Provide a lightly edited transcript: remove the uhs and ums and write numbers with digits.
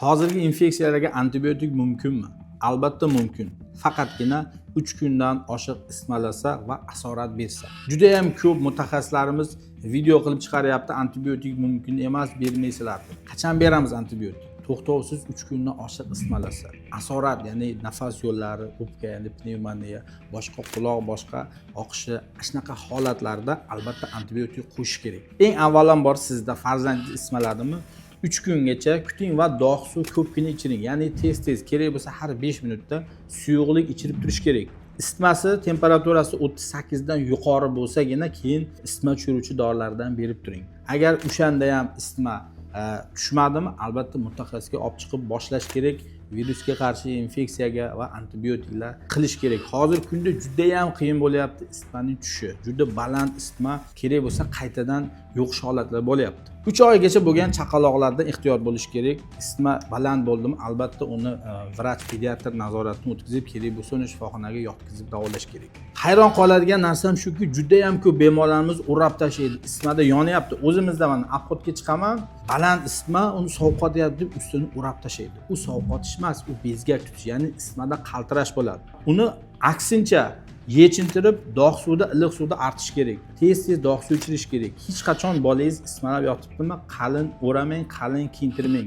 Hozirgi infeksiyalarga antibiotik mumkinmi? Albatta mumkin. Faqatgina 3 kundan oshiq isitmalasa va asorat bersa. Juda ham ko'p mutaxassislarimiz video qilib chiqaryapti, antibiotik mumkin emas, bermaysizlar. Qachon beramiz antibiotik? To'xtovsiz 3 kundan oshiq isitmalasa. Asorat, ya'ni nafas yo'llari, o'pka, ya'ni pnevmoniya, boshqa quloq, boshqa oqishi, shunaqa holatlarda albatta antibiotik qo'shish kerak. Eng avvalambor sizda farzandingiz isitmaladimi? 3 kungacha kuting va dog' suv ko'pgina ichiring. Ya'ni tez kerak bo'lsa har 5 minutda suyuqlik ichirib turish kerak. Isitmasi temperaturasi 38 dan yuqori bo'lsagina keyin isitma tushiruvchi dorilardan berib turing. Agar o'shanda ham isitma tushmadimi, albatta mutaxassisga olib chiqib boshlash kerak. Virusga qarshi infeksiyaga va antibiotiklar qilish kerak. Hozir kunda juda ham qiyin bo'lyapti isitmaning tushishi. Juda baland isitma kerak bo'lsa qaytadan yo'qish holatlar bo'lyapti. 3 oygacha bo'lgan chaqaloqlarda ehtiyot bo'lish kerak. Isitma baland bo'ldimi, albatta uni vrach pediatr nazoratini o'tkazib, kerak bo'lsa uni shifoxonaga yotqizib davolash kerak. Hayron qoladigan narsam shuki, juda ham ko'p bemorlarimiz o'rab tashlaydi. Isitmada yonyapti. O'zimizda mana obxodga chiqaman, baland isitma uni sovqotyapti deb ustini o'rab tashlaydi. U sovqotish emas, u bezgak tutish, ya'ni isitmada qaltirash bo'ladi. Uni aksincha yechintirib, dog' suvda, iliq suvda artish kerak. Tez dog' suv ichirish kerak. Hech qachon bolangiz isitmalab yotibdimi, qalin o'ramang, qalin kiyintirmang.